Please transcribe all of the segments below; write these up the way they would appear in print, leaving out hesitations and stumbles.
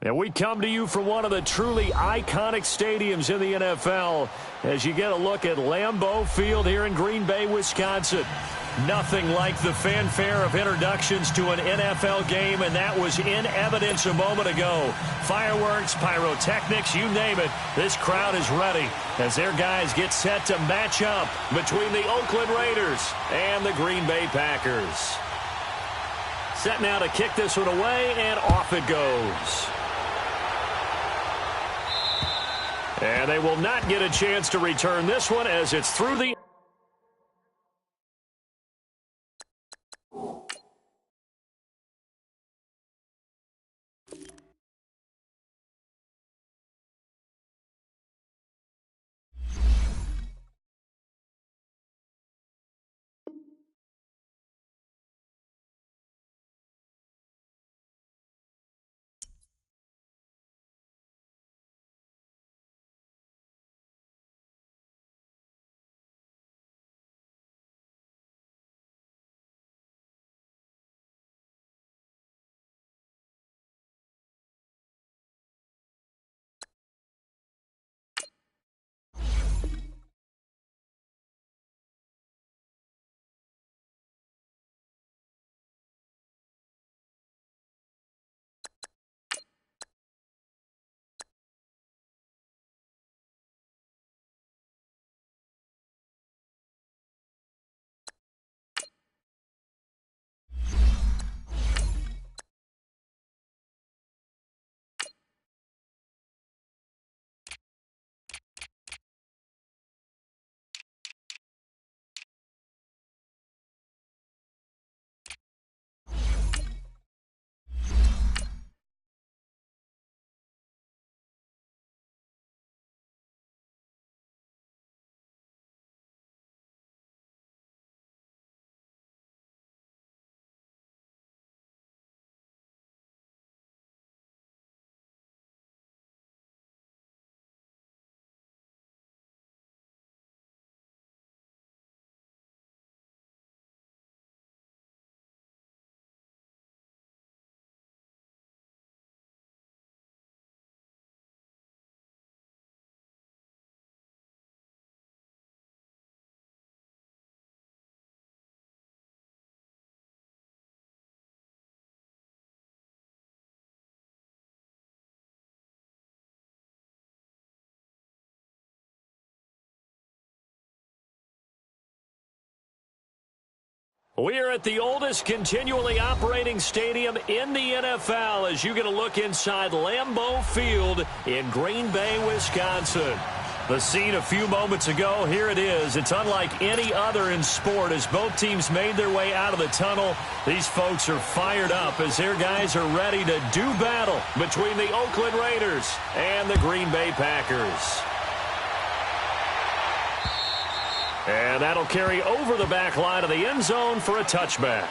And we come to you from one of the truly iconic stadiums in the NFL as you get a look at Lambeau Field here in Green Bay, Wisconsin. Nothing like the fanfare of introductions to an NFL game, and that was in evidence a moment ago. Fireworks, pyrotechnics, you name it, this crowd is ready as their guys get set to match up between the Oakland Raiders and the Green Bay Packers. Set now to kick this one away, and off it goes. And they will not get a chance to return this one as it's through the... We are at the oldest continually operating stadium in the NFL as you get a look inside Lambeau Field in Green Bay, Wisconsin. The scene a few moments ago, here it is. It's unlike any other in sport as both teams made their way out of the tunnel. These folks are fired up as their guys are ready to do battle between the Oakland Raiders and the Green Bay Packers. And that'll carry over the back line of the end zone for a touchback.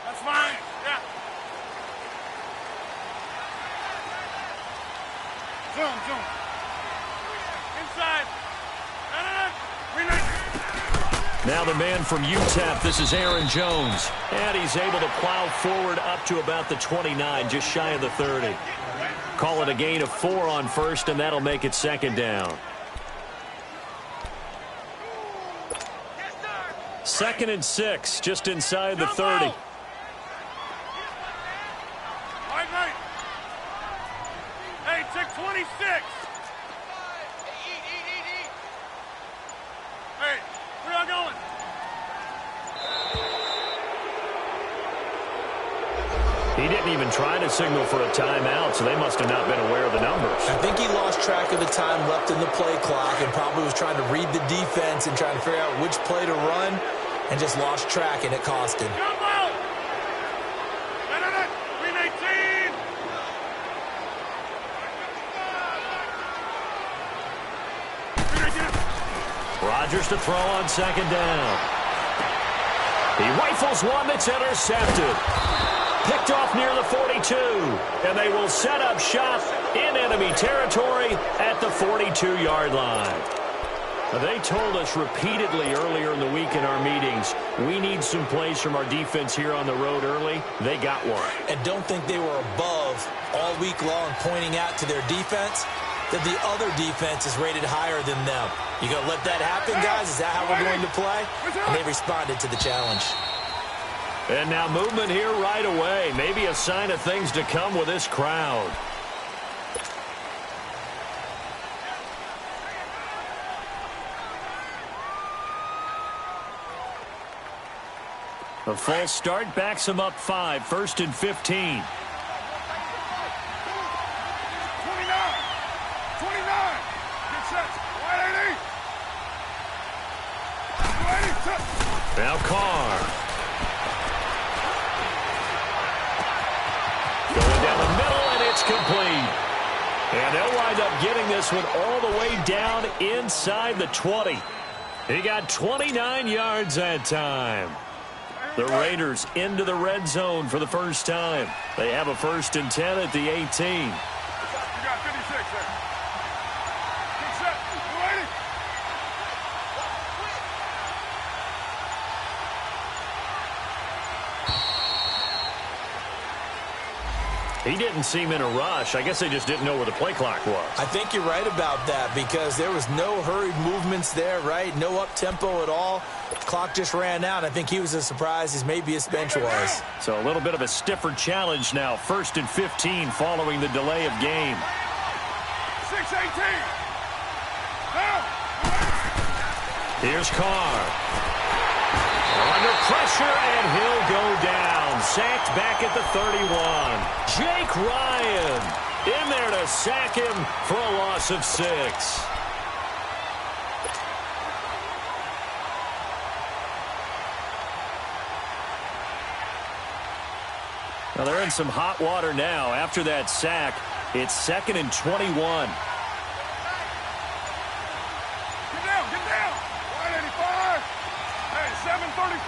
That's fine. Yeah. Zoom. Inside. Now the man from UTEP, this is Aaron Jones. And he's able to plow forward up to about the 29, just shy of the 30. Call it a gain of 4 on first, and that'll make it second down. Second and 6, just inside the 30. Hey, check 26. didn't even try to signal for a timeout, so they must have not been aware of the numbers. I think he lost track of the time left in the play clock and probably was trying to read the defense and trying to figure out which play to run and just lost track, and it cost him. Rodgers to throw on second down. He rifles one that's intercepted. Picked off near the 42. And they will set up shop in enemy territory at the 42-yard line. Now, they told us repeatedly earlier in the week in our meetings, we need some plays from our defense here on the road early. They got one. And don't think they were above all week long pointing out to their defense that the other defense is rated higher than them. You going to let that happen, guys? Is that how we're going to play? And they responded to the challenge. And now movement here right away. Maybe a sign of things to come with this crowd. A false start backs him up 5, 1st and 15. 29. Get set. 180. Now Carr. Going down the middle, and it's complete. And they'll wind up getting this one all the way down inside the 20. He got 29 yards that time. The Raiders into the red zone for the first time. They have a 1st and 10 at the 18. You got 56 there. Get set. 280. He didn't seem in a rush. I guess they just didn't know where the play clock was. I think you're right about that because there was no hurried movements there, right? No up-tempo at all. Clock just ran out. I think he was as surprised as maybe his bench was. So a little bit of a stiffer challenge now. 1st and 15 following the delay of game. 6-18. Now. Here's Carr. Under pressure, and he'll go down. Sacked back at the 31. Jake Ryan in there to sack him for a loss of 6. Now they're in some hot water now. After that sack, it's 2nd and 21. Get down. 185. Hey, 734.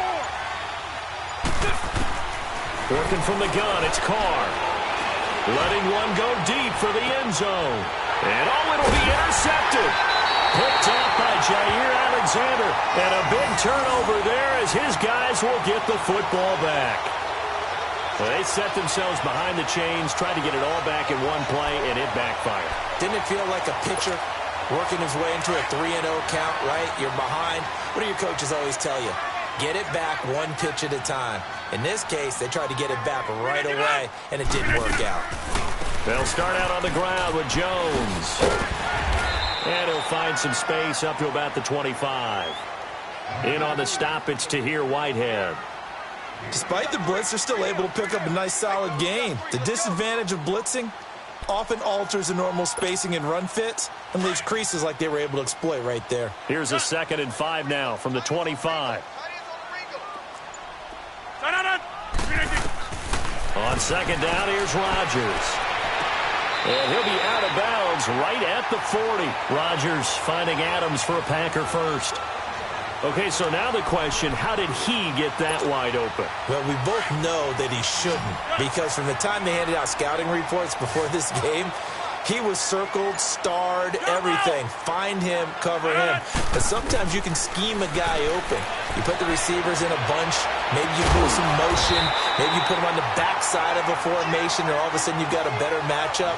Working from the gun, it's Carr. Letting one go deep for the end zone. And it'll be intercepted. Picked off by Jair Alexander. And a big turnover there as his guys will get the football back. They set themselves behind the chains, tried to get it all back in one play, and it backfired. Didn't it feel like a pitcher working his way into a 3-0 count, right? You're behind. What do your coaches always tell you? Get it back one pitch at a time. In this case, they tried to get it back right away, and it didn't work out. They'll start out on the ground with Jones. And he'll find some space up to about the 25. In on the stop, it's Tahir Whitehead. Despite the blitz, they're still able to pick up a nice, solid gain. The disadvantage of blitzing often alters the normal spacing and run fits and leaves creases like they were able to exploit right there. Here's a 2nd and 5 now from the 25. On second down, here's Rodgers. And he'll be out of bounds right at the 40. Rodgers finding Adams for a Packer first. Okay, so now the question, how did he get that wide open? Well, we both know that he shouldn't, because from the time they handed out scouting reports before this game, he was circled, starred, everything. Find him, cover him. But sometimes you can scheme a guy open. You put the receivers in a bunch. Maybe you put some motion. Maybe you put them on the backside of a formation, and all of a sudden you've got a better matchup.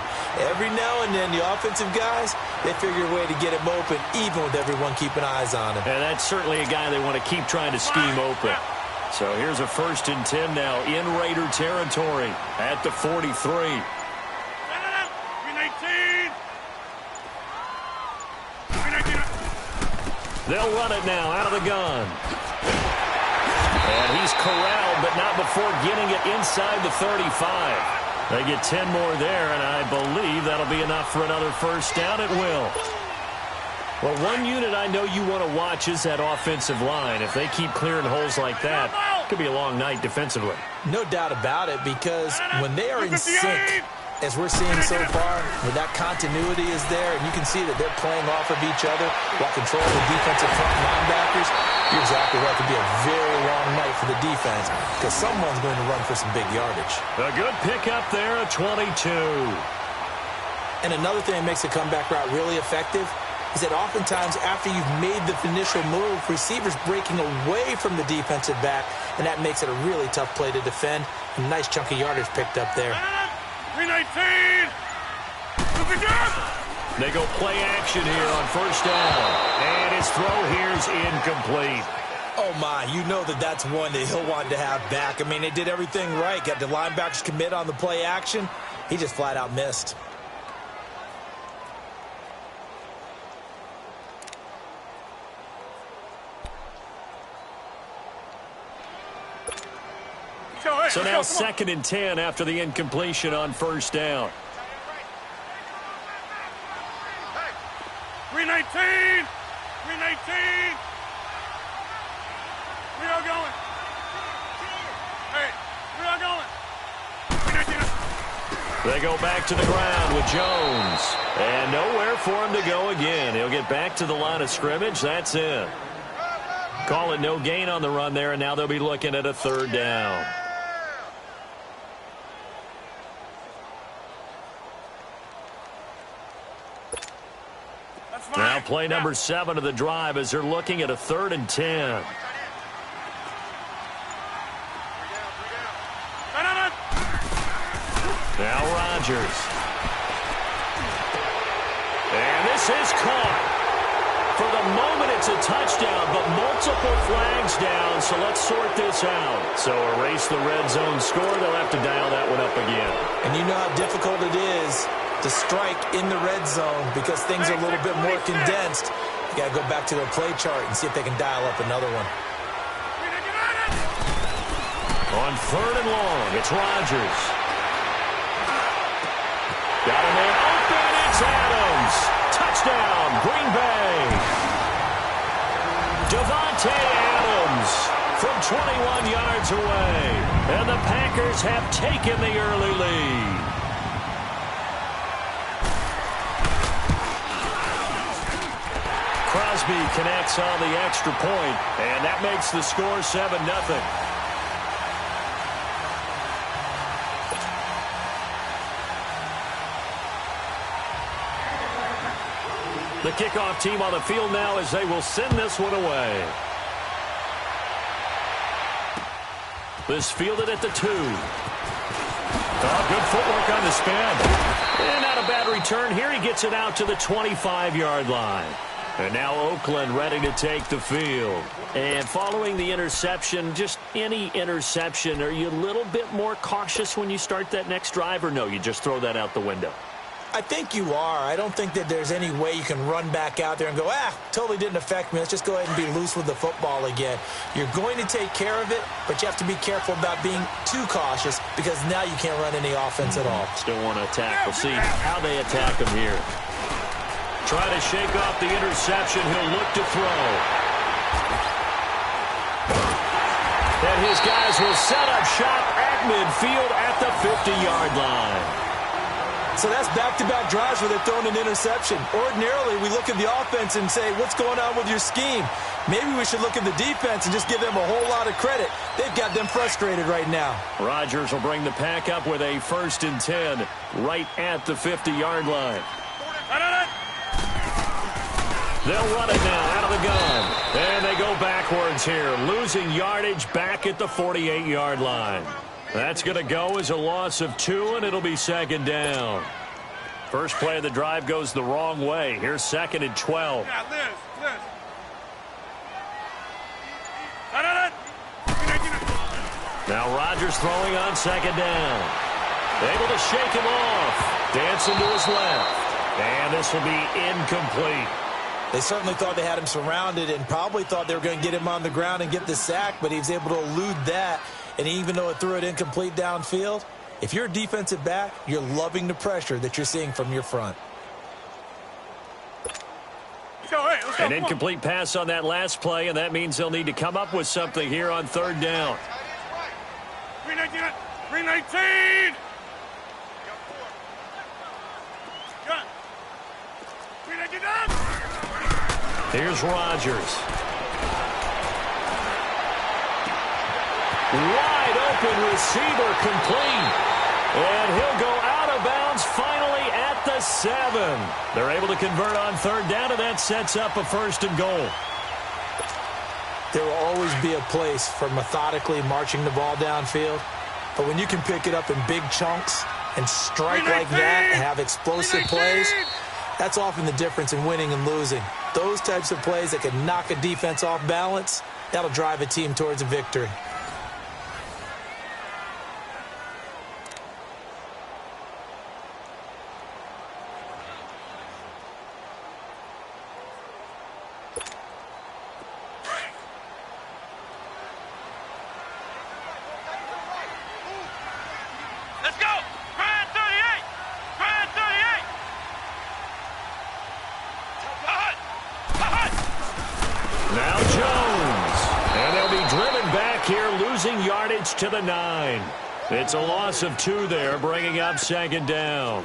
Every now and then, the offensive guys, they figure a way to get him open, even with everyone keeping eyes on him. And that's certainly a guy they want to keep trying to scheme open. So here's a 1st and 10 now in Raider territory at the 43. They'll run it now out of the gun. And he's corralled, but not before getting it inside the 35. They get 10 more there, and I believe that'll be enough for another first down. It will. Well, one unit I know you want to watch is that offensive line. If they keep clearing holes like that, it could be a long night defensively. No doubt about it, because when they are in sync, as we're seeing so far, when that continuity is there, and you can see that they're playing off of each other while controlling the defensive front linebackers, you're exactly right. It could be a very long night for the defense because someone's going to run for some big yardage. A good pickup there at 22. And another thing that makes a comeback route really effective is that oftentimes after you've made the initial move, receivers breaking away from the defensive back, and that makes it a really tough play to defend. A nice chunk of yardage picked up there. 319. They go play action here on first down. And his throw here's incomplete. Oh, my. You know that that's one that he'll want to have back. I mean, they did everything right. Got the linebackers commit on the play action. He just flat out missed. So now 2nd and 10 after the incompletion on first down. 319. 319. We are going. Hey, we are going. 319. They go back to the ground with Jones. And nowhere for him to go again. He'll get back to the line of scrimmage. That's it. Call it no gain on the run there, and now they'll be looking at a 3rd down. Now play number 7 of the drive as they're looking at a 3rd and 10. Now Rodgers. And this is caught. For the moment, it's a touchdown, but multiple flags down, so let's sort this out. So erase the red zone score. They'll have to dial that one up again. And you know how difficult it is to strike in the red zone because things are a little bit more condensed. You got to go back to their play chart and see if they can dial up another one. On 3rd and long, it's Rodgers. Got a man open, it's Adams. Touchdown, Green Bay. Devontae Adams from 21 yards away. And the Packers have taken the early lead. Crosby connects on the extra point, and that makes the score 7-0. The kickoff team on the field now as they will send this one away. This fielded at the 2. Oh, good footwork on the spin. And not a bad return here. He gets it out to the 25-yard line. And now Oakland ready to take the field. And following the interception, just any interception, are you a little bit more cautious when you start that next drive, or no, you just throw that out the window? I think you are. I don't think that there's any way you can run back out there and go, totally didn't affect me. Let's just go ahead and be loose with the football again. You're going to take care of it, but you have to be careful about being too cautious because now you can't run any offense at all. Still want to attack. We'll see how they attack him here. Try to shake off the interception. He'll look to throw. And his guys will set up shop at midfield at the 50-yard line. So that's back-to-back drives where they're throwing an interception. Ordinarily, we look at the offense and say, what's going on with your scheme? Maybe we should look at the defense and just give them a whole lot of credit. They've got them frustrated right now. Rodgers will bring the pack up with a 1st and 10 right at the 50-yard line. They'll run it now out of the gun. And they go backwards here, losing yardage back at the 48-yard line. That's going to go as a loss of 2, and it'll be 2nd down. First play of the drive goes the wrong way. Here's 2nd and 12. Now Rodgers throwing on 2nd down. Able to shake him off. Dancing to his left. And this will be incomplete. They certainly thought they had him surrounded and probably thought they were going to get him on the ground and get the sack, but he was able to elude that. And even though it threw it incomplete downfield, if you're a defensive back, you're loving the pressure that you're seeing from your front. An incomplete pass on that last play, and that means they'll need to come up with something here on third down. 319! Here's Rodgers. Wide open receiver complete. And he'll go out of bounds finally at the 7. They're able to convert on third down, and that sets up a 1st and goal. There will always be a place for methodically marching the ball downfield. But when you can pick it up in big chunks and strike like that and have explosive plays, that's often the difference in winning and losing. Those types of plays that can knock a defense off balance, that'll drive a team towards a victory. Let's go! Prime 38! Prime 38! Now Jones. And they'll be driven back here, losing yardage to the 9. It's a loss of 2 there, bringing up 2nd down.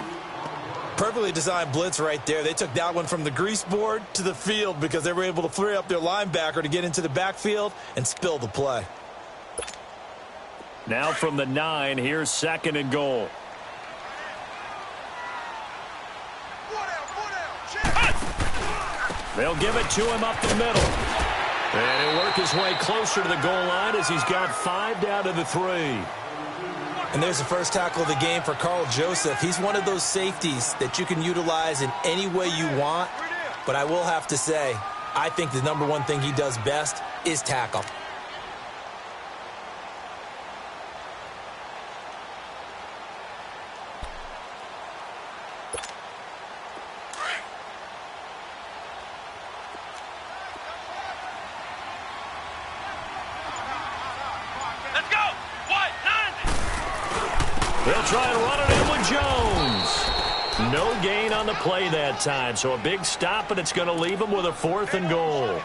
Perfectly designed blitz right there. They took that one from the grease board to the field because they were able to free up their linebacker to get into the backfield and spill the play. Now from the 9, here's 2nd and goal. They'll give it to him up the middle. And he'll work his way closer to the goal line as he's got 5 down to the 3. And there's the first tackle of the game for Carl Joseph. He's one of those safeties that you can utilize in any way you want. But I will have to say, I think the number one thing he does best is tackle. They'll try and run it in with Jones. No gain on the play that time, so a big stop, and it's going to leave them with a 4th and goal.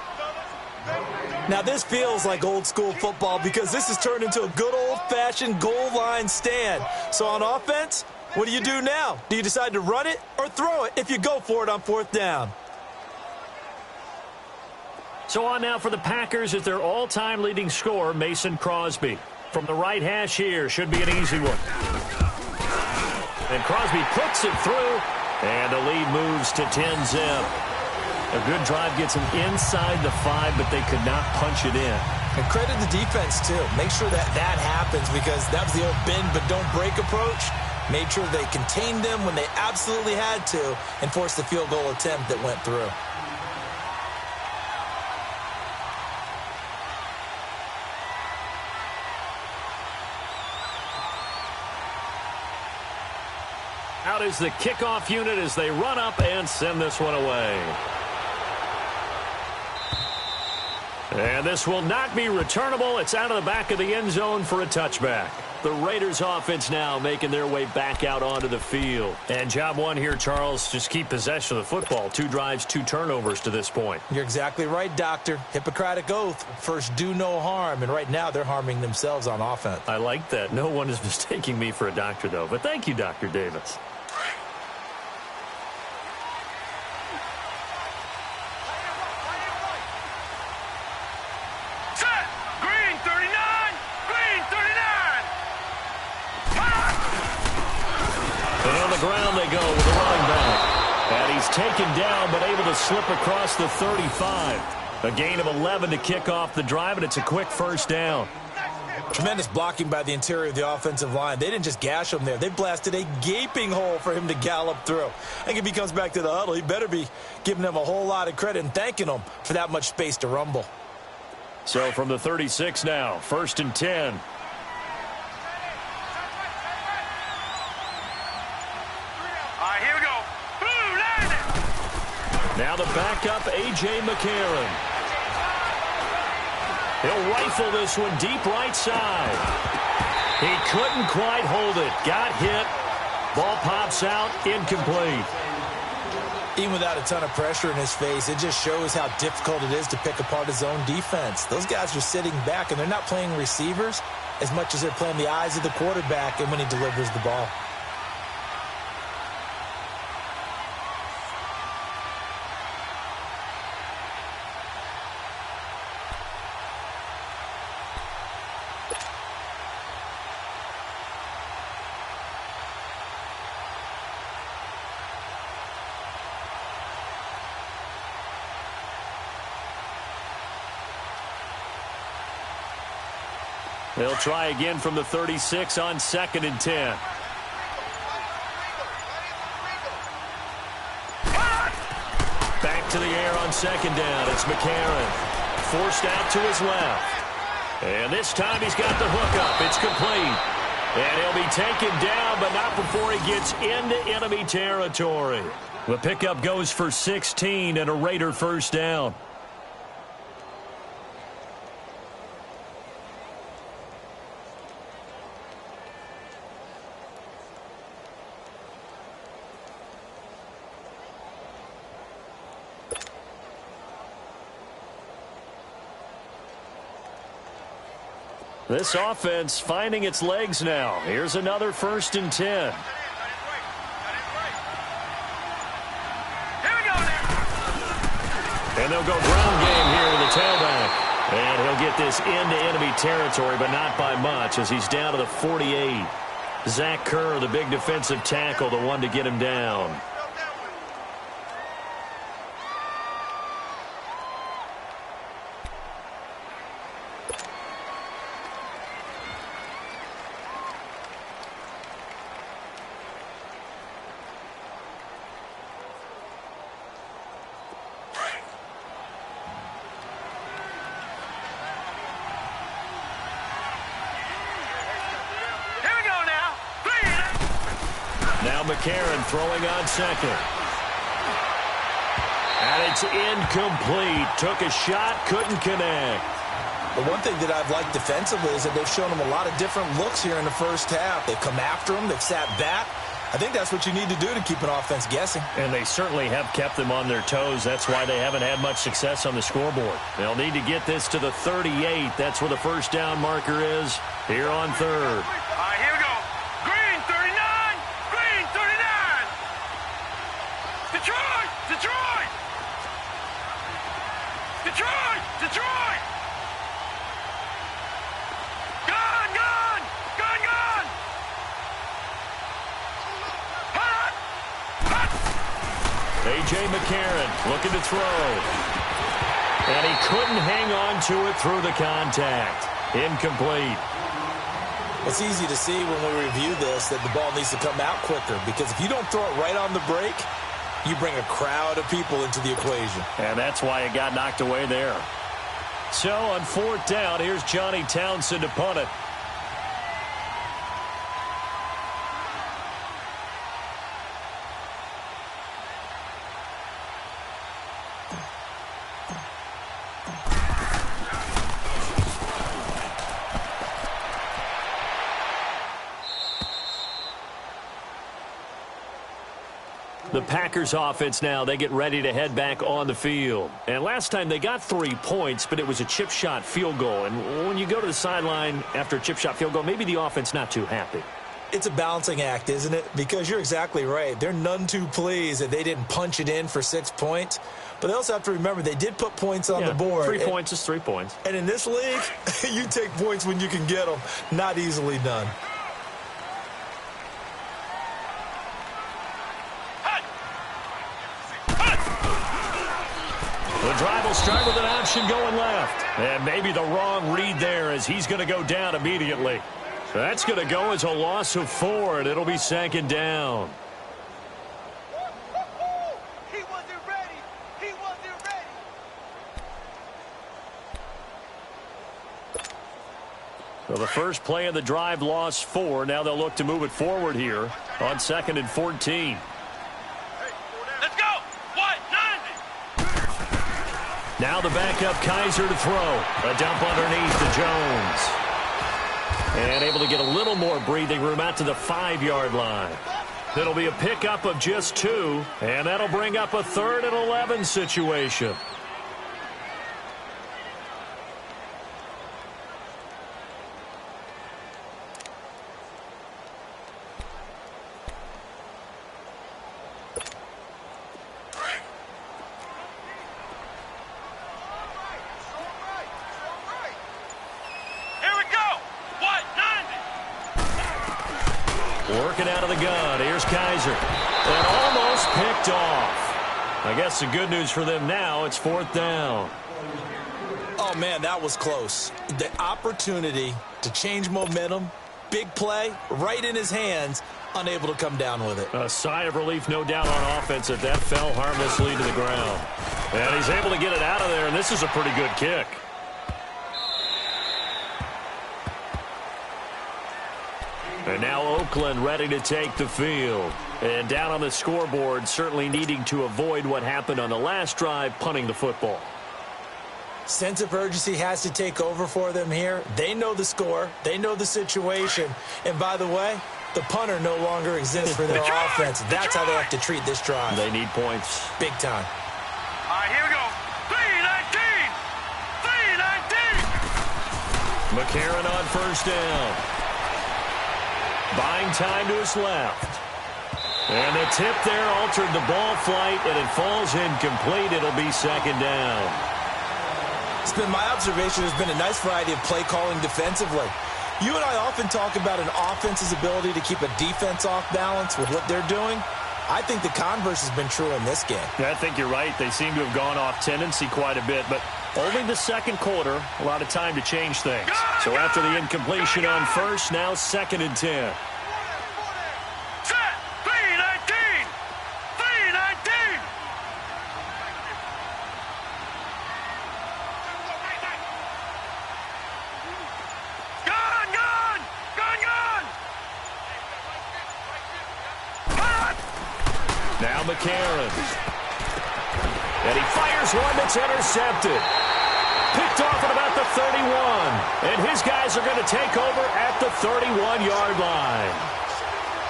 Now, this feels like old-school football because this has turned into a good old-fashioned goal line stand. So on offense, what do you do now? Do you decide to run it or throw it if you go for it on 4th down? So on now for the Packers is their all-time leading scorer, Mason Crosby. From the right hash here, should be an easy one. And Crosby puts it through, and the lead moves to 10-zip. A good drive gets them inside the 5, but they could not punch it in. And credit the defense, too. Make sure that happens because that was the old bend but don't break approach. Made sure they contained them when they absolutely had to and forced the field goal attempt that went through. Out is the kickoff unit as they run up and send this one away. And this will not be returnable. It's out of the back of the end zone for a touchback. The Raiders offense now making their way back out onto the field. And job one here, Charles, just keep possession of the football. 2 drives, 2 turnovers to this point. You're exactly right, Doctor. Hippocratic oath. First, do no harm. And right now, they're harming themselves on offense. I like that. No one is mistaking me for a doctor, though. But thank you, Dr. Davis. Ground they go with the running back. And he's taken down but able to slip across the 35. A gain of 11 to kick off the drive, and it's a quick 1st down. Tremendous blocking by the interior of the offensive line. They didn't just gash him there. They blasted a gaping hole for him to gallop through. I think if he comes back to the huddle, he better be giving them a whole lot of credit and thanking them for that much space to rumble. So from the 36 now, 1st and 10. Now the back pick up A.J. McCarron. He'll rifle this one deep right side. He couldn't quite hold it. Got hit. Ball pops out, incomplete. Even without a ton of pressure in his face, it just shows how difficult it is to pick apart his own defense. Those guys are sitting back, and they're not playing receivers as much as they're playing the eyes of the quarterback and when he delivers the ball. They'll try again from the 36 on 2nd and 10. Back to the air on 2nd down. It's McCarron. Forced out to his left. And this time he's got the hook up. It's complete. And he'll be taken down, but not before he gets into enemy territory. The pickup goes for 16 and a Raider first down. This offense finding its legs now. Here's another 1st and 10. Here we go now. And they'll go ground game here with the tailback. And he'll get this into enemy territory, but not by much as he's down to the 48. Zach Kerr, the big defensive tackle, the one to get him down. McCarron throwing on 2nd. And it's incomplete. Took a shot, couldn't connect. The one thing that I've liked defensively is that they've shown him a lot of different looks here in the first half. They've come after him. They've sat back. I think that's what you need to do to keep an offense guessing. And they certainly have kept them on their toes. That's why they haven't had much success on the scoreboard. They'll need to get this to the 38. That's where the first down marker is here on 3rd. All right, here we go. Green 39. Green 39. Detroit. Detroit. Detroit. Detroit. Gun. Gun. Gun. Gun. Hot. Hot. A.J. McCarron looking to throw. And he couldn't hang on to it through the contact. Incomplete. It's easy to see when we review this that the ball needs to come out quicker, because if you don't throw it right on the break, you bring a crowd of people into the equation. And that's why it got knocked away there. So on 4th down, here's Johnny Townsend to punt it. The Packers offense now, they get ready to head back on the field. And last time they got 3 points, but it was a chip shot field goal. And when you go to the sideline after a chip shot field goal, maybe the offense not too happy. It's a balancing act, isn't it? Because you're exactly right. They're none too pleased that they didn't punch it in for 6 points. But they also have to remember they did put points on the board. 3 points is 3 points. And in this league, you take points when you can get them. Not easily done. The drive will start with an option going left. And maybe the wrong read there as he's going to go down immediately. That's going to go as a loss of 4, and it'll be 2nd down. He wasn't ready. He wasn't ready. So the first play of the drive lost 4. Now they'll look to move it forward here on 2nd and 14. Let's go. 1-9. Now the backup Kaiser to throw. A dump underneath to Jones. And able to get a little more breathing room out to the 5-yard line. It'll be a pickup of just 2, and that'll bring up a 3rd and 11 situation. Working out of the gun. Here's Kaiser. And almost picked off. I guess the good news for them now, it's 4th down. Oh, man, that was close. The opportunity to change momentum, big play, right in his hands, unable to come down with it. A sigh of relief, no doubt, on offense if that fell harmlessly to the ground. And he's able to get it out of there, and this is a pretty good kick. And now Oakland ready to take the field. And down on the scoreboard, certainly needing to avoid what happened on the last drive, punting the football. Sense of urgency has to take over for them here. They know the score. They know the situation. And by the way, the punter no longer exists for their offense. That's how they have to treat this drive. They need points. Big time. All right, here we go. 3-19. 3-19. McCarron on 1st down. Buying time to his left. And the tip there altered the ball flight, and it falls incomplete. It'll be 2nd down. It's been my observation there's been a nice variety of play calling defensively. You and I often talk about an offense's ability to keep a defense off balance with what they're doing. I think the converse has been true in this game. I think you're right. They seem to have gone off tendency quite a bit, but only the 2nd quarter, a lot of time to change things. So after the incompletion on 1st, now 2nd and 10. Set. 3-19. 3-19. Gun. Now McCarron. And he fires one that's intercepted. Picked off at about the 31. And his guys are going to take over at the 31-yard line.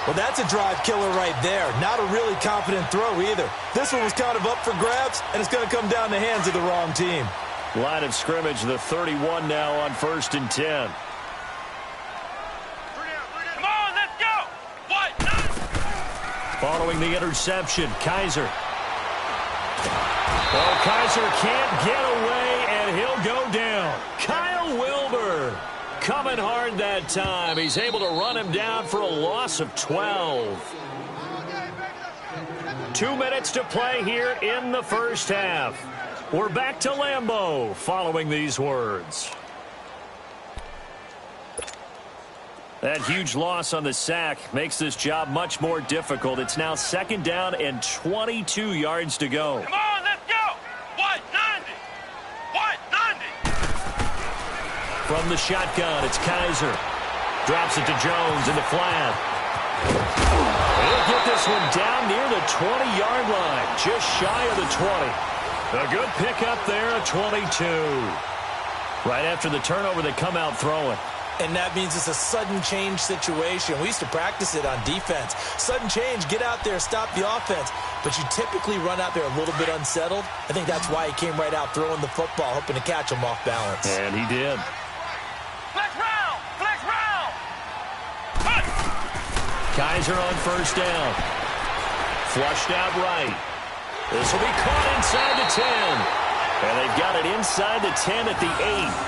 Well, that's a drive killer right there. Not a really confident throw either. This one was kind of up for grabs, and it's going to come down the hands of the wrong team. Line of scrimmage, the 31 now on 1st and 10. Come on, let's go. What? Following the interception, Kaiser. Well, Kaiser can't get away, and he'll go down. Kyle Wilbur coming hard that time. He's able to run him down for a loss of 12. 2 minutes to play here in the 1st half. We're back to Lambeau following these words. That huge loss on the sack makes this job much more difficult. It's now 2nd down and 22 yards to go. Come on, let's go. What? 90. What? 90. From the shotgun, it's Kaiser. Drops it to Jones in the flat. He'll get this one down near the 20-yard line, just shy of the 20. A good pickup there at 22. Right after the turnover, they come out throwing. And that means it's a sudden change situation. We used to practice it on defense. Sudden change, get out there, stop the offense. But you typically run out there a little bit unsettled. I think that's why he came right out throwing the football, hoping to catch him off balance. And he did. Flex round. Flex round. Hut. Kaiser on 1st down. Flushed out right. This will be caught inside the 10. And they've got it inside the 10 at the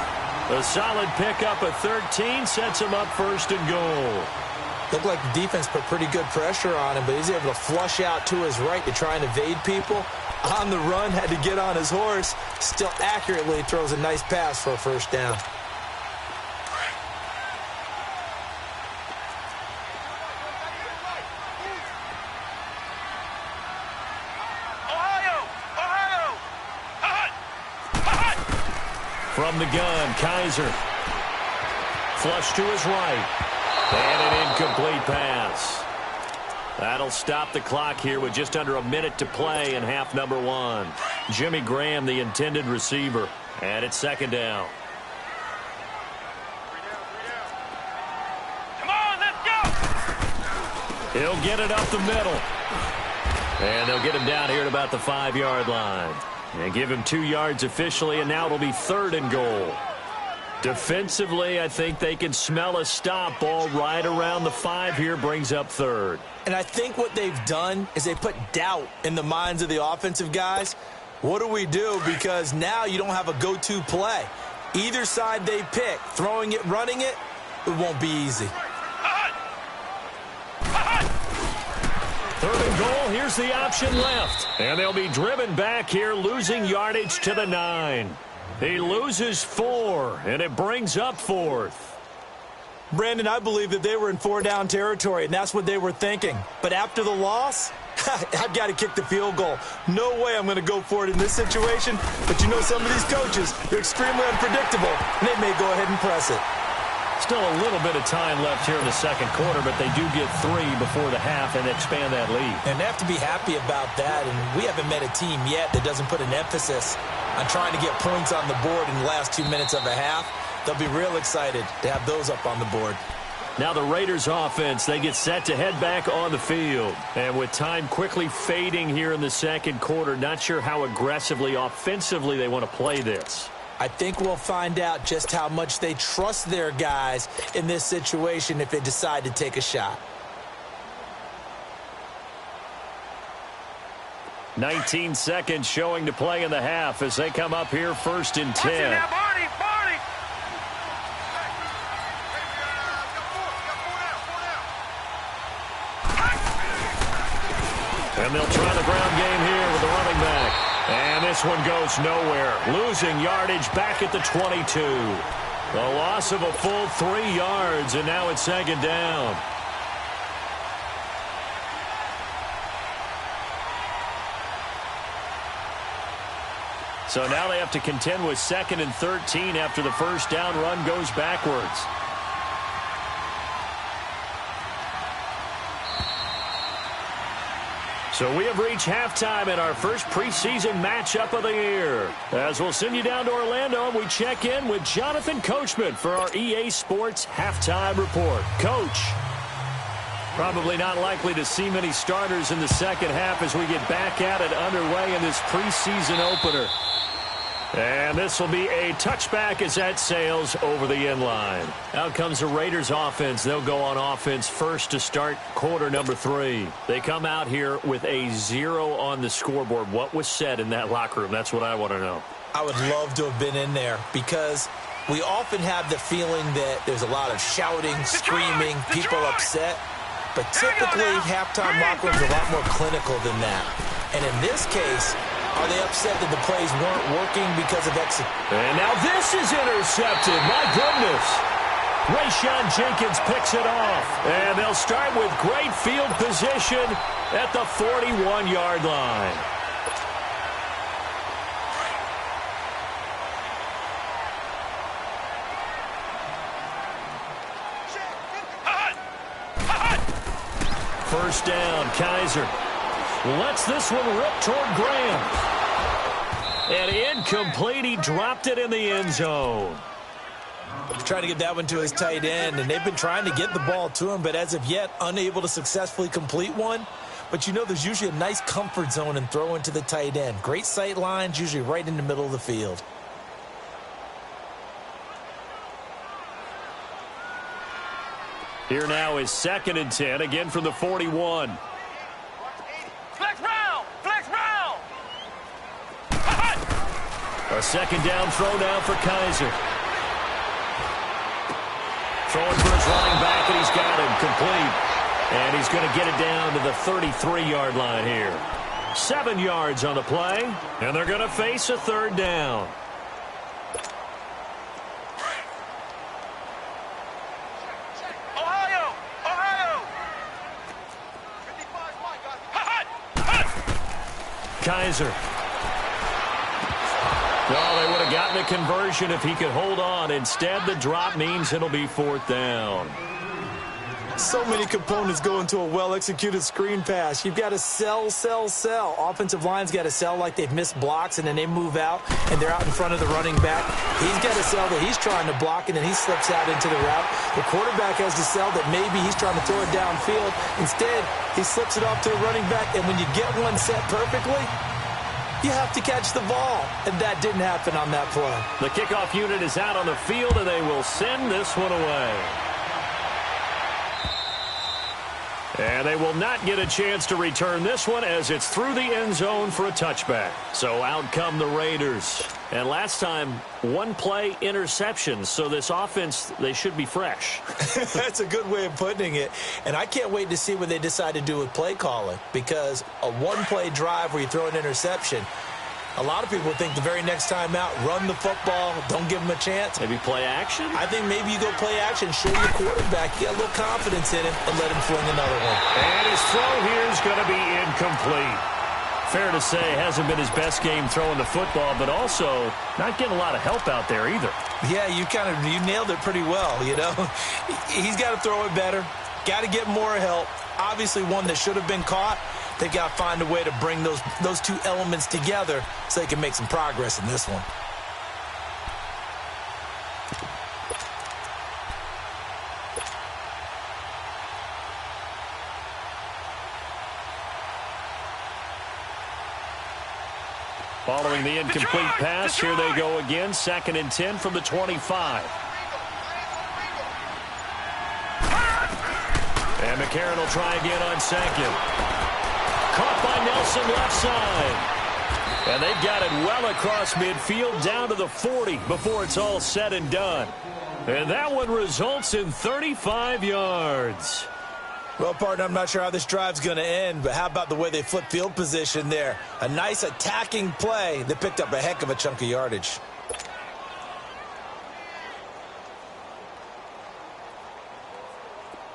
8. A solid pickup of 13 sets him up 1st and goal. Looked like the defense put pretty good pressure on him, but he's able to flush out to his right to try and evade people. On the run, had to get on his horse. Still accurately throws a nice pass for a 1st down. From the gun, Kaiser. Flush to his right. And an incomplete pass. That'll stop the clock here with just under a minute to play in half number 1. Jimmy Graham, the intended receiver. And it's second down. Come on, let's go! He'll get it up the middle. And they'll get him down here at about the 5-yard line. And give him 2 yards officially, and now it'll be 3rd and goal. Defensively, I think they can smell a stop. Ball right around the 5 here, brings up 3rd. And I think what they've done is they put doubt in the minds of the offensive guys. What do we do? Because now you don't have a go-to play. Either side they pick, throwing it, running it, it won't be easy. 3rd and goal, here's the option left. And they'll be driven back here, losing yardage to the 9. He loses 4, and it brings up 4th. Brandon, I believe that they were in 4-down territory, and that's what they were thinking. But after the loss, I've got to kick the field goal. No way I'm going to go for it in this situation. But you know some of these coaches, they're extremely unpredictable, and they may go ahead and press it. Still a little bit of time left here in the second quarter, but they do get 3 before the half and expand that lead. And they have to be happy about that, and we haven't met a team yet that doesn't put an emphasis on trying to get points on the board in the last 2 minutes of a half. They'll be real excited to have those up on the board. Now the Raiders offense, they get set to head back on the field. And with time quickly fading here in the second quarter, not sure how aggressively, offensively they want to play this. I think we'll find out just how much they trust their guys in this situation if they decide to take a shot. 19 seconds showing to play in the half as they come up here 1st and 10. And they'll try the ground game here with the running back. And this one goes nowhere. Losing yardage back at the 22. A loss of a full 3 yards, and now it's 2nd down. So now they have to contend with 2nd and 13 after the 1st down run goes backwards. So we have reached halftime in our first preseason matchup of the year. As we'll send you down to Orlando, we check in with Jonathan Coachman for our EA Sports Halftime Report. Coach, probably not likely to see many starters in the second half as we get back at it underway in this preseason opener. And this will be a touchback as that sails over the end line. Out comes the Raiders offense. They'll go on offense first to start quarter number 3. They come out here with a 0 on the scoreboard. What was said in that locker room? That's what I want to know. I would love to have been in there because we often have the feeling that there's a lot of shouting, screaming, people upset. But typically, halftime locker rooms are a lot more clinical than that. And in this case, are they upset that the plays weren't working because of execution? And now this is intercepted. My goodness. Rayshawn Jenkins picks it off. And they'll start with great field position at the 41-yard line. First down, Kaiser lets this one rip toward Graham. And incomplete. He dropped it in the end zone. Trying to get that one to his tight end, and they've been trying to get the ball to him, but as of yet, unable to successfully complete one. But you know there's usually a nice comfort zone in throwing to the tight end. Great sight lines, usually right in the middle of the field. Here now is 2nd and 10, again from the 41. Flex round! Flex round! A 2nd down throw now for Kaiser. Throwing for his running back, and he's got him complete. And he's going to get it down to the 33-yard line here. 7 yards on the play, and they're going to face a 3rd down. Kaiser. Well, they would have gotten a conversion if he could hold on. Instead, the drop means it'll be 4th down. So many components go into a well-executed screen pass. You've got to sell. Offensive line's got to sell like they've missed blocks, and then they move out, and they're out in front of the running back. He's got to sell that he's trying to block, and then he slips out into the route. The quarterback has to sell that maybe he's trying to throw it downfield. Instead, he slips it off to the running back, and when you get one set perfectly, you have to catch the ball, and that didn't happen on that play. The kickoff unit is out on the field, and they will send this one away. And they will not get a chance to return this one as it's through the end zone for a touchback. So out come the Raiders. And last time, one play interception. So this offense, they should be fresh. That's a good way of putting it. And I can't wait to see what they decide to do with play calling, because a one-play drive where you throw an interception, a lot of people think the very next time out, run the football, don't give them a chance. Maybe play action? I think maybe you go play action, show your quarterback, you got a little confidence in him, and let him fling another one. And his throw here is going to be incomplete. Fair to say, hasn't been his best game throwing the football, but also not getting a lot of help out there either. Yeah, you nailed it pretty well, you know. He's got to throw it better, got to get more help. Obviously one that should have been caught. They've got to find a way to bring those two elements together so they can make some progress in this one. Following the incomplete pass, here they go again. 2nd and 10 from the 25. And McCarron will try again on 2nd. Caught by Nelson left side. And they've got it well across midfield down to the 40 before it's all said and done. And that one results in 35 yards. Well, partner, I'm not sure how this drive's going to end, but how about the way they flip field position there? A nice attacking play that picked up a heck of a chunk of yardage.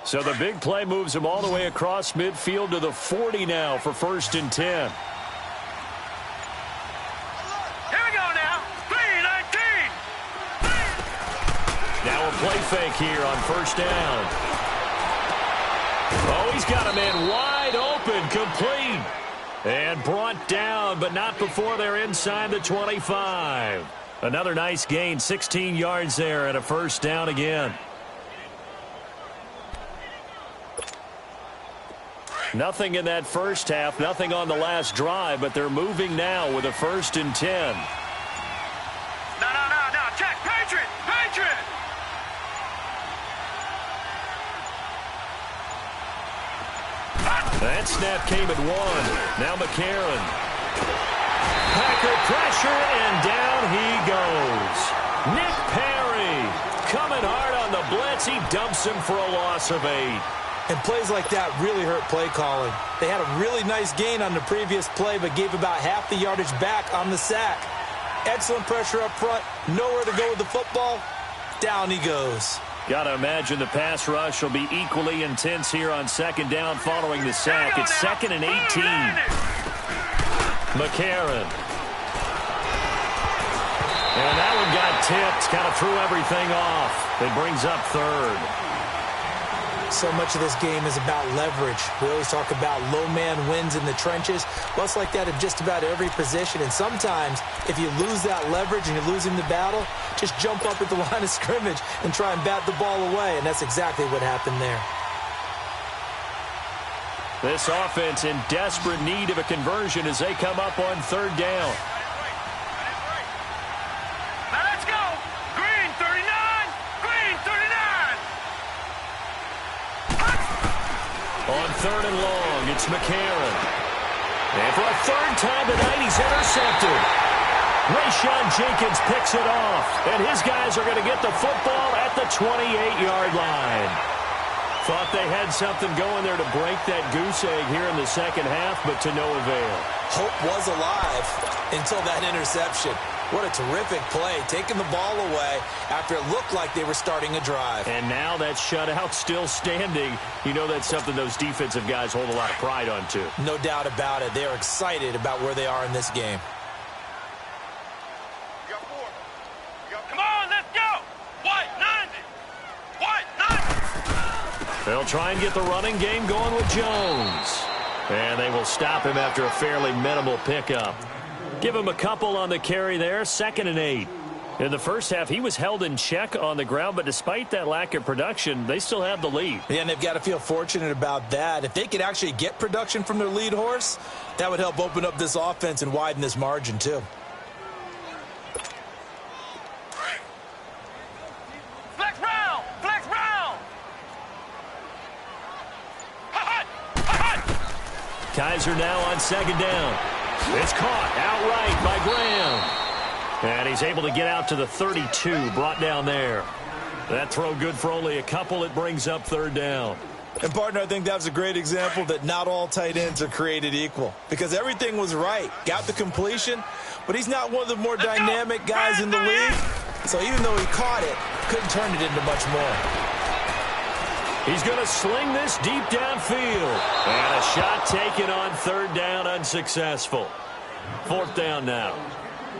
So the big play moves him all the way across midfield to the 40 now for 1st and 10. Here we go now. 3-19. Now a play fake here on 1st down. Oh, he's got a man wide open, complete. And brought down, but not before they're inside the 25. Another nice gain, 16 yards there, and a 1st down again. Nothing in that first half, nothing on the last drive, but they're moving now with a 1st and 10. No. Check. Patriot. That snap came at 1. Now McCarron. Packer pressure, and down he goes. Nick Perry coming hard on the blitz. He dumps him for a loss of 8. And plays like that really hurt play calling. They had a really nice gain on the previous play, but gave about half the yardage back on the sack. Excellent pressure up front. Nowhere to go with the football. Down he goes. Got to imagine the pass rush will be equally intense here on 2nd down following the sack. It's 2nd and 18. McCarron. And that one got tipped. Kind of threw everything off. It brings up 3rd. So much of this game is about leverage. We always talk about low man wins in the trenches. Well, it's like that in just about every position. And sometimes, if you lose that leverage and you're losing the battle, just jump up at the line of scrimmage and try and bat the ball away. And that's exactly what happened there. This offense in desperate need of a conversion as they come up on 3rd down. Now let's go. Green 39. Green 39. On 3rd and long, it's McCarron. And for a 3rd time tonight, he's intercepted. Rayshon Jenkins picks it off, and his guys are going to get the football at the 28-yard line. Thought they had something going there to break that goose egg here in the 2nd half, but to no avail. Hope was alive until that interception. What a terrific play, taking the ball away after it looked like they were starting a drive. And now that shutout still standing. You know that's something those defensive guys hold a lot of pride on, too. No doubt about it. They're excited about where they are in this game. Come on, let's go. White 90. White 90. They'll try and get the running game going with Jones. And they will stop him after a fairly minimal pickup. Give him a couple on the carry there, 2nd and 8. In the first half, he was held in check on the ground, but despite that lack of production, they still have the lead. Yeah, and they've got to feel fortunate about that. If they could actually get production from their lead horse, that would help open up this offense and widen this margin too. Flex round! Flex round! Hot! Hot! Kaiser now on 2nd down. It's caught outright by Graham. And he's able to get out to the 32, brought down there. That throw good for only a couple. It brings up 3rd down. And, partner, I think that was a great example that not all tight ends are created equal. Because everything was right. Got the completion, but he's not one of the more dynamic guys in the league. So even though he caught it, couldn't turn it into much more. He's going to sling this deep downfield. And a shot taken on 3rd down, unsuccessful. 4th down now.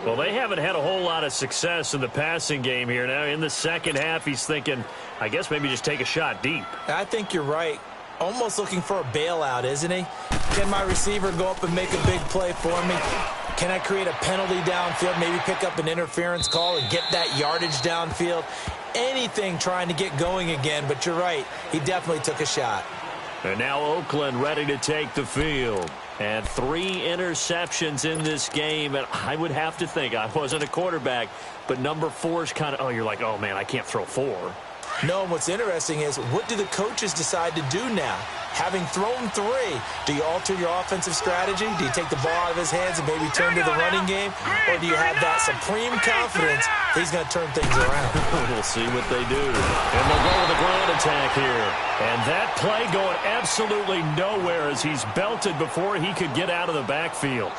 Well, they haven't had a whole lot of success in the passing game here. Now, in the second half, he's thinking, I guess maybe just take a shot deep. I think you're right. Almost looking for a bailout, isn't he? Can my receiver go up and make a big play for me? Can I create a penalty downfield, maybe pick up an interference call and get that yardage downfield? Anything trying to get going again, but you're right. He definitely took a shot. And now Oakland ready to take the field. And 3 interceptions in this game. And I would have to think, I wasn't a quarterback, but number 4 is kind of, you're like, oh, man, I can't throw 4. No, what's interesting is what do the coaches decide to do now? Having thrown 3, do you alter your offensive strategy? Do you take the ball out of his hands and maybe turn to the running game? Or do you have that supreme confidence that he's going to turn things around? We'll see what they do. And they'll go with a ground attack here. And that play going absolutely nowhere as he's belted before he could get out of the backfield.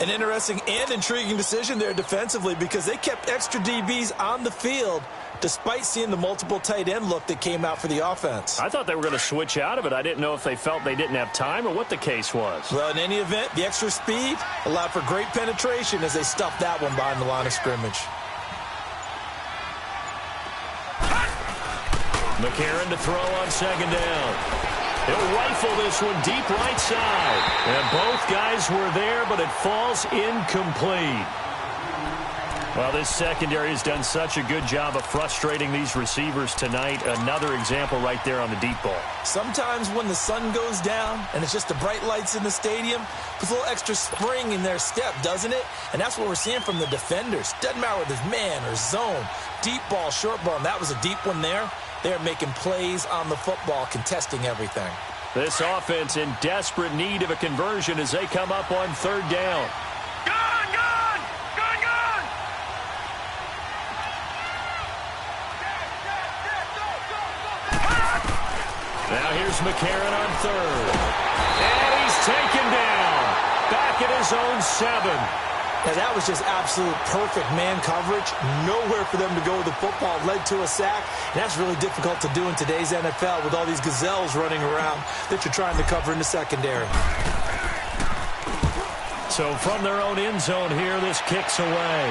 An interesting and intriguing decision there defensively because they kept extra DBs on the field despite seeing the multiple tight end look that came out for the offense. I thought they were going to switch out of it. I didn't know if they felt they didn't have time or what the case was. Well, in any event, the extra speed allowed for great penetration as they stuffed that one behind the line of scrimmage. McCarron to throw on 2nd down. He'll rifle this one deep right side. And both guys were there, but it falls incomplete. Well, this secondary has done such a good job of frustrating these receivers tonight. Another example right there on the deep ball. Sometimes when the sun goes down and it's just the bright lights in the stadium, puts a little extra spring in their step, doesn't it? And that's what we're seeing from the defenders. Doesn't matter whether it's man or zone, deep ball, short ball, and that was a deep one there. They're making plays on the football, contesting everything. This offense in desperate need of a conversion as they come up on 3rd down. Gone! Gone! Gone! Gone! Now here's McCarron on 3rd. And he's taken down. Back at his own 7. Now, that was just absolute perfect man coverage. Nowhere for them to go with the football. Led to a sack. And that's really difficult to do in today's NFL with all these gazelles running around that you're trying to cover in the secondary. So from their own end zone here, this kicks away.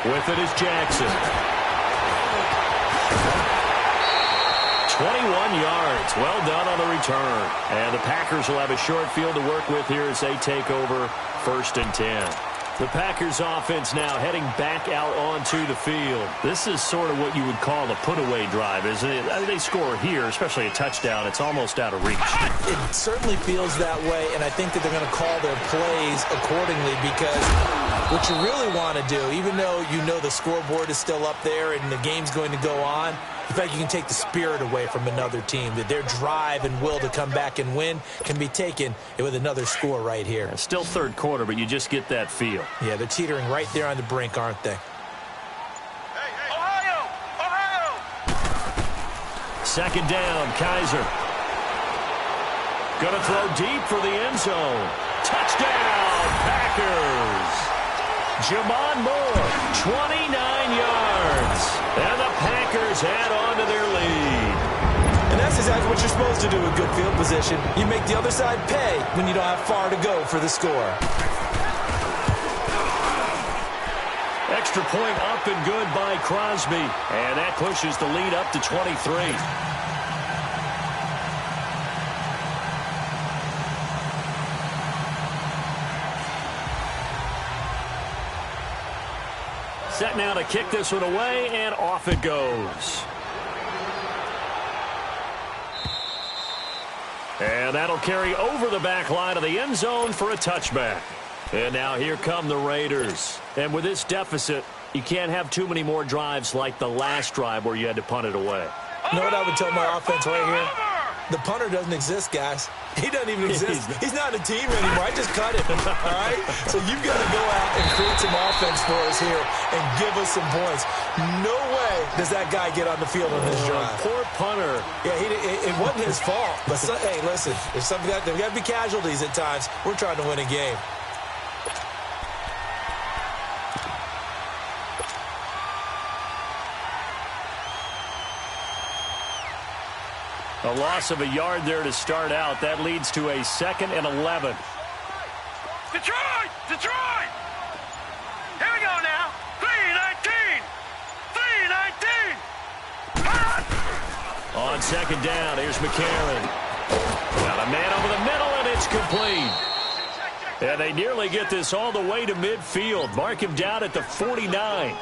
With it is Jackson. 21 yards. Well done on the return. And the Packers will have a short field to work with here as they take over 1st and 10. The Packers offense now heading back out onto the field. This is sort of what you would call a put-away drive, isn't it? They score here, especially a touchdown. It's almost out of reach. It certainly feels that way, and I think that they're going to call their plays accordingly because what you really want to do, even though you know the scoreboard is still up there and the game's going to go on, in fact, you can take the spirit away from another team. That their drive and will to come back and win can be taken with another score right here. It's still 3rd quarter, but you just get that feel. Yeah, they're teetering right there on the brink, aren't they? Ohio! Ohio! 2nd down, Kaiser. Going to throw deep for the end zone. Touchdown, Packers! Jamon Moore, 29 yards. And the Packers add on to their lead. And that's exactly what you're supposed to do with good field position. You make the other side pay when you don't have far to go for the score. Extra point up and good by Crosby. And that pushes the lead up to 23. kick this one away, and off it goes. And that'll carry over the back line of the end zone for a touchback. And now here come the Raiders. And with this deficit, you can't have too many more drives like the last drive where you had to punt it away. You know what I would tell my offense right here? The punter doesn't exist, guys. He doesn't even exist. He's not a team anymore. I just cut him, all right? So you've got to go out and create some offense for us here and give us some points. No way does that guy get on the field on this drive. Poor punter. Yeah, it wasn't his fault. But, hey, listen, there's got to be casualties at times. We're trying to win a game. A loss of a yard there to start out. That leads to a 2nd and 11. Detroit! Detroit! Here we go now. 3-19. 3-19. On 2nd down, here's McCarron. Got a man over the middle, and it's complete. And they nearly get this all the way to midfield. Mark him down at the 49.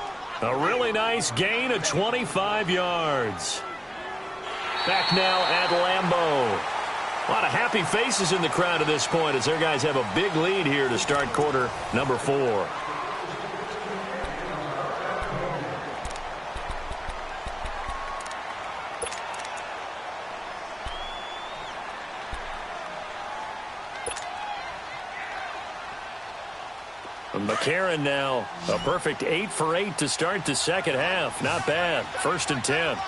A really nice gain of 25 yards. Back now at Lambeau. A lot of happy faces in the crowd at this point as their guys have a big lead here to start quarter number 4. McCarron now, a perfect 8 for 8 to start the second half. Not bad. 1st and 10.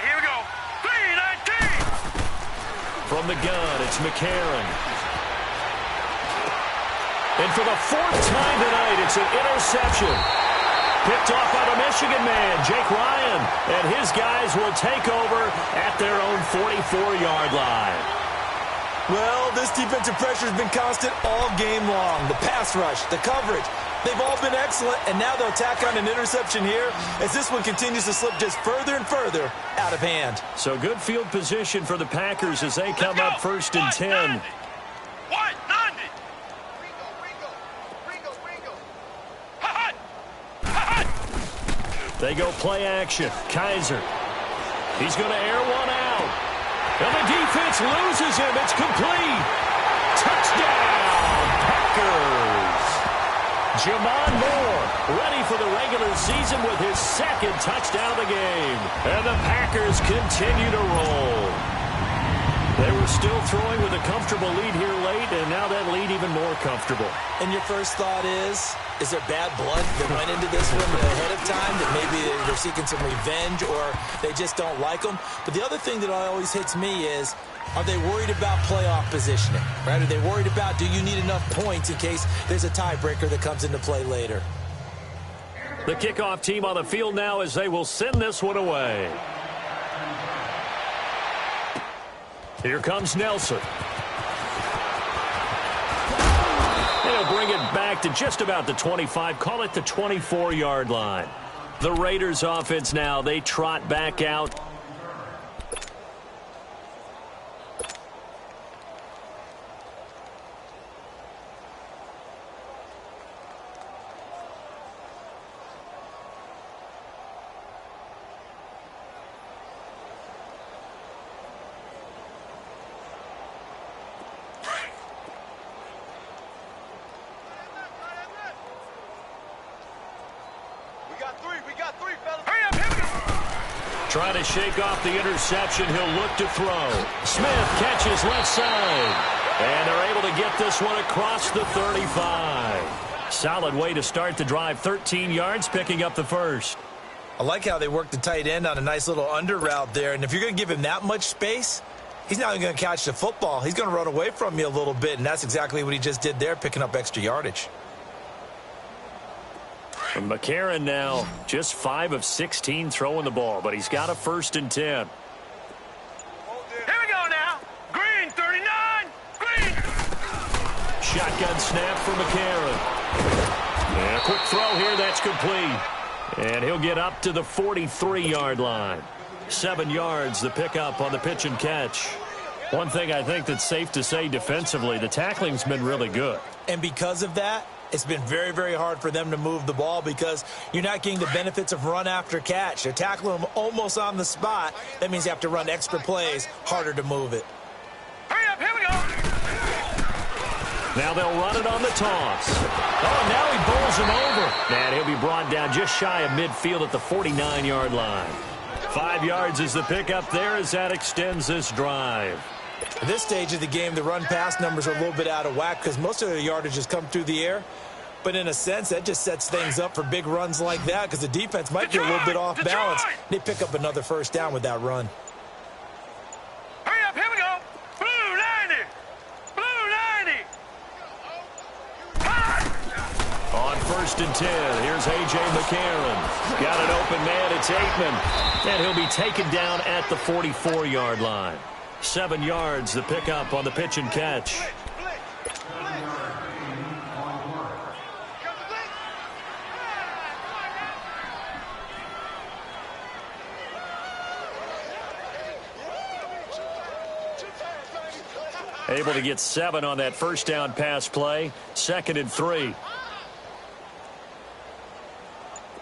Here we go. 3-19. From the gun, it's McCarron. And for the 4th time tonight, it's an interception. Picked off by the Michigan man, Jake Ryan. And his guys will take over at their own 44-yard line. Well, this defensive pressure has been constant all game long. The pass rush, the coverage, they've all been excellent, and now they'll tack on an interception here as this one continues to slip just further and further out of hand. So good field position for the Packers as they come up 1st and 10. What? 90. They go play action. Kaiser. He's going to air one out. And the defense loses him. It's complete. Touchdown, Packers. Jamon Moore ready for the regular season with his 2nd touchdown of the game. And the Packers continue to roll. They were still throwing with a comfortable lead here late, and now that lead even more comfortable. And your first thought is there bad blood that went into this one ahead of time, that maybe they're seeking some revenge or they just don't like them? But the other thing that always hits me is, are they worried about playoff positioning? Right? Are they worried about, do you need enough points in case there's a tiebreaker that comes into play later? The kickoff team on the field now as they will send this one away. Here comes Nelson. They'll bring it back to just about the 25, call it the 24-yard line. The Raiders offense now, they trot back out. Trying to shake off the interception. He'll look to throw. Smith catches left side. And they're able to get this one across the 35. Solid way to start the drive. 13 yards, picking up the 1st. I like how they work the tight end on a nice little under route there. And if you're going to give him that much space, he's not even going to catch the football. He's going to run away from you a little bit. And that's exactly what he just did there, picking up extra yardage. And McCarron now just 5 of 16 throwing the ball, but he's got a 1st and 10. Here we go now. Green, 39. Green. Shotgun snap for McCarron. And a quick throw here. That's complete. And he'll get up to the 43-yard line. 7 yards, the pickup on the pitch and catch. One thing I think that's safe to say defensively, the tackling's been really good. And because of that, it's been very, very hard for them to move the ball because you're not getting the benefits of run after catch. They're tackling them almost on the spot. That means you have to run extra plays, harder to move it. Hurry up, here we go. Now they'll run it on the toss. Oh, now he bowls him over. And he'll be brought down just shy of midfield at the 49-yard line. 5 yards is the pickup there as that extends this drive. At this stage of the game, the run-pass numbers are a little bit out of whack because most of their yardage has come through the air. But in a sense, that just sets things up for big runs like that because the defense might be a little bit off balance. They pick up another first down with that run. Hurry up, here we go. Blue 90. Blue 90. On 1st and 10, here's A.J. McCarron. Got an open man, it's Aikman. And he'll be taken down at the 44-yard line. 7 yards, the pickup on the pitch and catch. Able to get 7 on that first down pass play. 2nd and 3.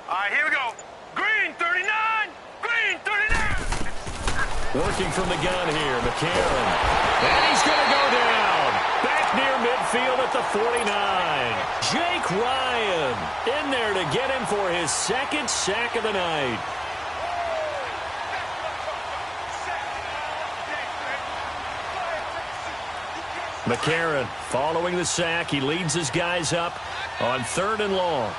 All right, here we go. Green 39. Green 39. Working from the gun here, McCarron. And he's going to go down. Back near midfield at the 49. Jake Ryan in there to get him for his 2nd sack of the night. McCarron following the sack. He leads his guys up on 3rd and long.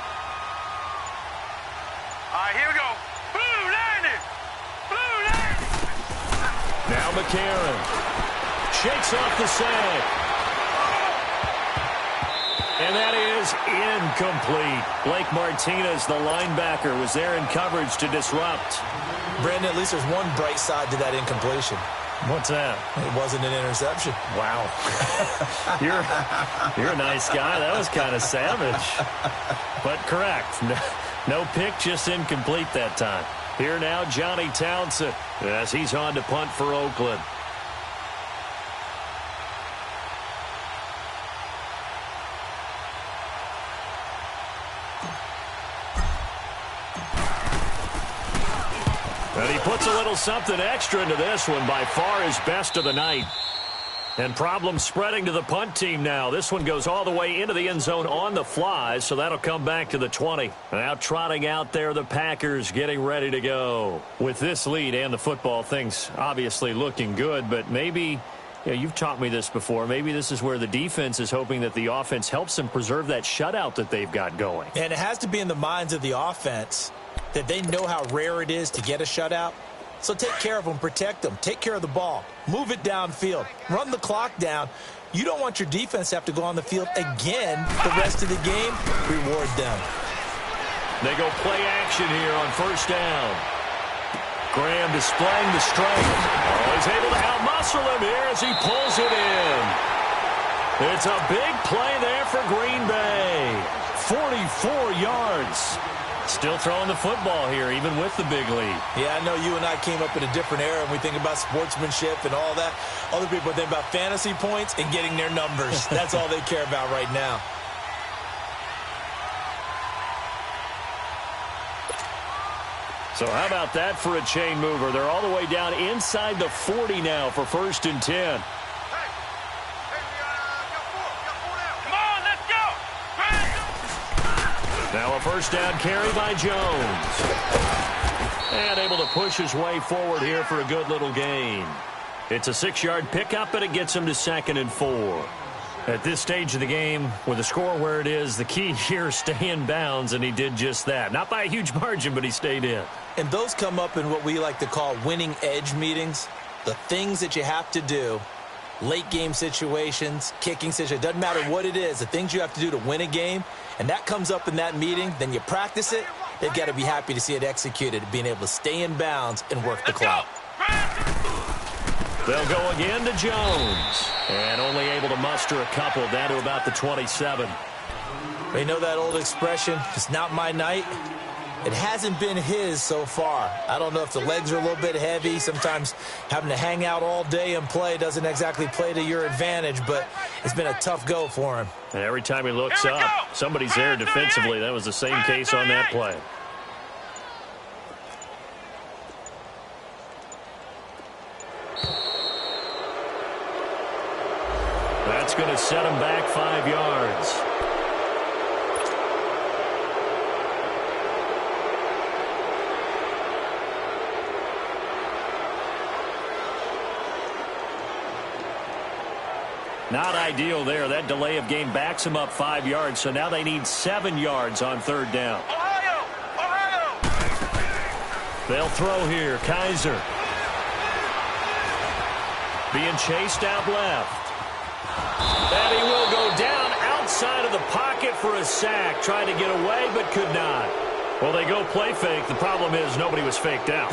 All right, here we go. Blue 90. Blue 90. Now McCarron shakes off the sack. And that is incomplete. Blake Martinez, the linebacker, was there in coverage to disrupt. Brandon, at least there's one bright side to that incompletion. What's that? It wasn't an interception. Wow. You're a nice guy. That was kind of savage. But correct. No pick, just incomplete that time. Here now, Johnny Townsend, as he's on to punt for Oakland. And he puts a little something extra into this one, by far his best of the night. And problems spreading to the punt team now. This one goes all the way into the end zone on the fly, so that'll come back to the 20. Now trotting out there, the Packers getting ready to go. With this lead and the football, things obviously looking good, but maybe, you've taught me this before, maybe this is where the defense is hoping that the offense helps them preserve that shutout that they've got going. And it has to be in the minds of the offense that they know how rare it is to get a shutout. So take care of them, protect them, take care of the ball, move it downfield, run the clock down. You don't want your defense to have to go on the field again the rest of the game. Reward them. They go play action here on 1st down. Graham displaying the strength. Oh, he's able to out-muscle him here as he pulls it in. It's a big play there for Green Bay. 44 yards. Still throwing the football here, even with the big lead. Yeah, I know you and I came up in a different era, and we think about sportsmanship and all that. Other people think about fantasy points and getting their numbers. That's all they care about right now. So how about that for a chain mover? They're all the way down inside the 40 now for 1st and 10. Now a 1st down carry by Jones. And able to push his way forward here for a good little gain. It's a 6-yard pickup, and it gets him to 2nd and 4. At this stage of the game, with the score where it is, the key here is stay in bounds, and he did just that. Not by a huge margin, but he stayed in. And those come up in what we like to call winning edge meetings. The things that you have to do, late game situations, kicking situations, doesn't matter what it is, the things you have to do to win a game, and that comes up in that meeting, then you practice it, they've got to be happy to see it executed, being able to stay in bounds and work the clock. They'll go again to Jones, and only able to muster a couple down to about the 27. You know that old expression, it's not my night? It hasn't been his so far. I don't know if the legs are a little bit heavy. Sometimes having to hang out all day and play doesn't exactly play to your advantage, but it's been a tough go for him. And every time he looks up, somebody's there defensively. That was the same case on that play. That's going to set him back 5 yards. Not ideal there. That delay of game backs him up 5 yards, so now they need 7 yards on 3rd down. Ohio! They'll throw here. Kaiser. Being chased out left. And he will go down outside of the pocket for a sack. Tried to get away, but could not. Well, they go play fake. The problem is nobody was faked out.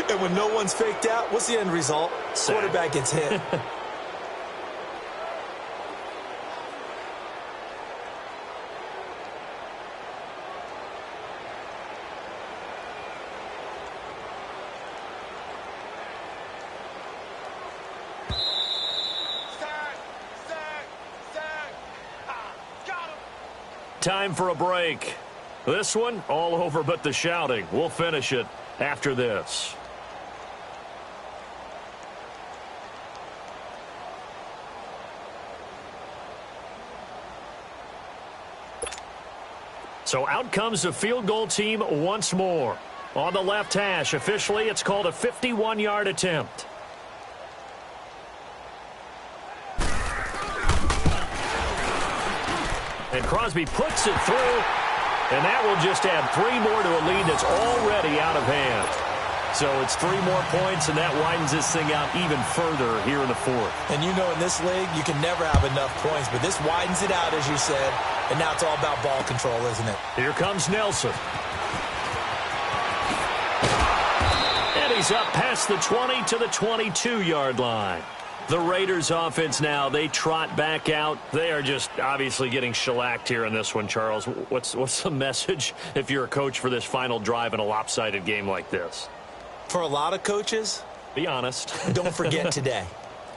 And when no one's faked out, what's the end result? Sack. Quarterback gets hit. Time for a break. This one, all over but the shouting. We'll finish it after this. So out comes the field goal team once more. On the left hash, officially, it's called a 51-yard attempt. And Crosby puts it through, and that will just add 3 more to a lead that's already out of hand. So it's 3 more points, and that widens this thing out even further here in the 4th. And you know in this league, you can never have enough points, but this widens it out, as you said, and now it's all about ball control, isn't it? Here comes Nelson. And he's up past the 20 to the 22-yard line. The Raiders offense now, they trot back out. They are just obviously getting shellacked here in this one, Charles. What's the message if you're a coach for this final drive in a lopsided game like this? For a lot of coaches, be honest. Don't forget today.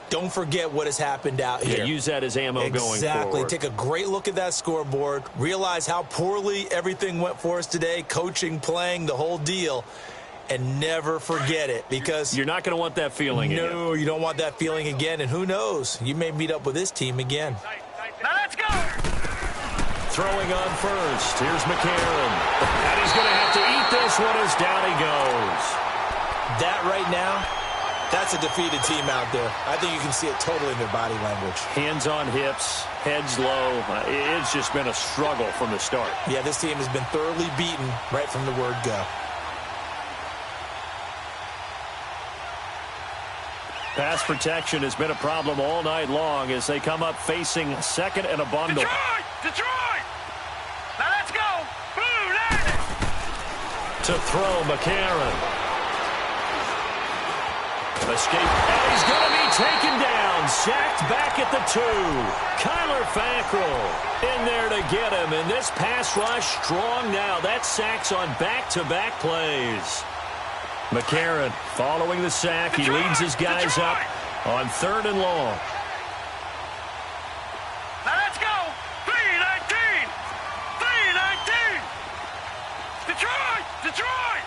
Don't forget what has happened out here. Yeah, use that as ammo going forward. Exactly. Take a great look at that scoreboard. Realize how poorly everything went for us today. Coaching, playing, the whole deal. And never forget it, because you're not going to want that feeling again. No, you don't want that feeling again. And who knows? You may meet up with this team again. Now let's go! Throwing on first. Here's McCarron. And he's going to have to eat this one as down he goes. That right now, that's a defeated team out there. I think you can see it totally in their body language. Hands on hips, heads low. It's just been a struggle from the start. Yeah, this team has been thoroughly beaten right from the word go. Pass protection has been a problem all night long as they come up facing second and a bundle. Detroit! Now let's go! Blue, land it! To throw, McCarron. Escape, and he's going to be taken down. Sacked back at the 2. Kyler Fackrell in there to get him. And this pass rush strong now. That sack's on back-to-back plays. McCarron following the sack. He leads his guys up on 3rd and long. Now let's go! 3-19! 3-19! Detroit! Detroit!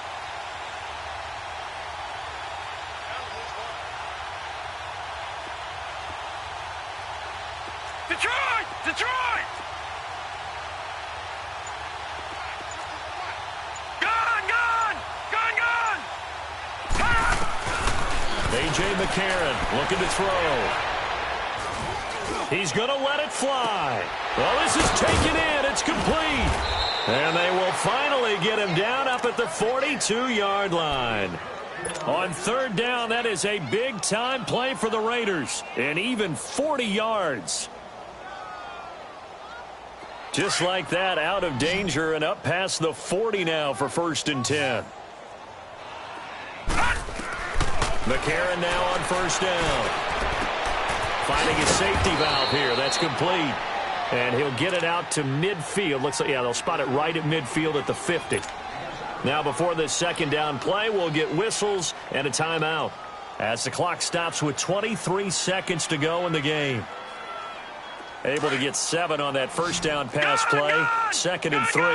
Detroit! Detroit! A.J. McCarron looking to throw. He's going to let it fly. Well, this is taken in. It's complete. And they will finally get him down up at the 42-yard line. On 3rd down, that is a big-time play for the Raiders. And even 40 yards. Just like that, out of danger and up past the 40 now for 1st and 10. McCarron now on 1st down. Finding his safety valve here. That's complete. And he'll get it out to midfield. Looks like, yeah, they'll spot it right at midfield at the 50. Now before this second down play, we'll get whistles and a timeout as the clock stops with 23 seconds to go in the game. Able to get 7 on that first down pass play. 2nd and 3. All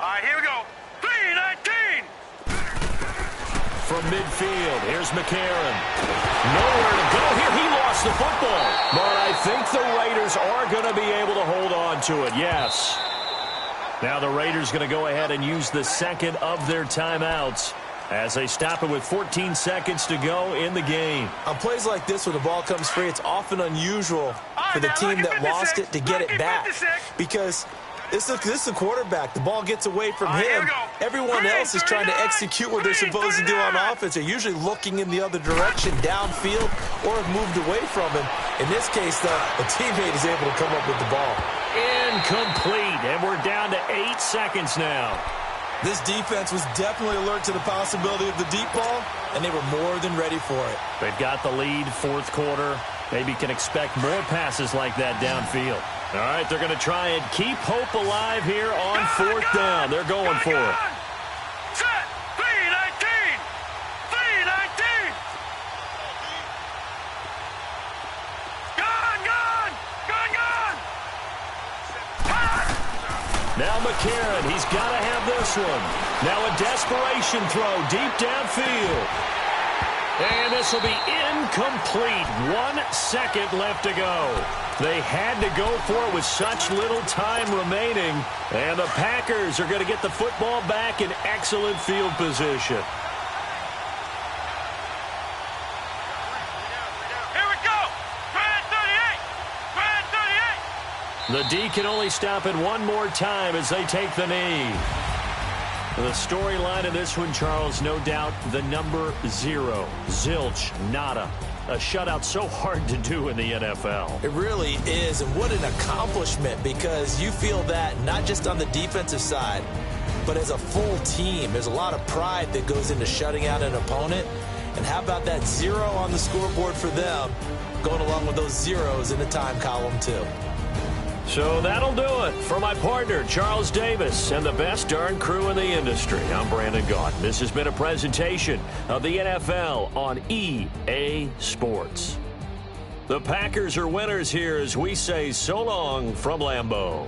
right, here we go. 3-19. From midfield, here's McCarron. Nowhere to go here. He lost the football. But I think the Raiders are going to be able to hold on to it, yes. Now the Raiders going to go ahead and use the second of their timeouts as they stop it with 14 seconds to go in the game. On plays like this where the ball comes free, it's often unusual for the team that lost it to get it back. Because this is the quarterback. The ball gets away from him. Everyone else is trying to execute what they're supposed to do on offense. They're usually looking in the other direction, downfield, or have moved away from him. In this case, though, a teammate is able to come up with the ball. Incomplete, and we're down to 8 seconds now. This defense was definitely alert to the possibility of the deep ball, and they were more than ready for it. They've got the lead, 4th quarter. Maybe can expect more passes like that downfield. All right, they're going to try and keep hope alive here on 4th down. They're going for it. Set. 3-19. 3-19. Gone. Now McCarron, he's got to have this one. Now a desperation throw deep downfield. And this will be incomplete. 1 second left to go. They had to go for it with such little time remaining. And the Packers are going to get the football back in excellent field position. Here we go. Grand 38. The D can only stop it one more time as they take the knee. The storyline of this one, Charles, no doubt the number 0. Zilch, nada. A shutout so hard to do in the NFL. It really is, and what an accomplishment, because you feel that not just on the defensive side, but as a full team. There's a lot of pride that goes into shutting out an opponent. And how about that 0 on the scoreboard for them, going along with those zeros in the time column too. So that'll do it for my partner, Charles Davis, and the best darn crew in the industry. I'm Brandon Gaudin. This has been a presentation of the NFL on EA Sports. The Packers are winners here as we say so long from Lambeau.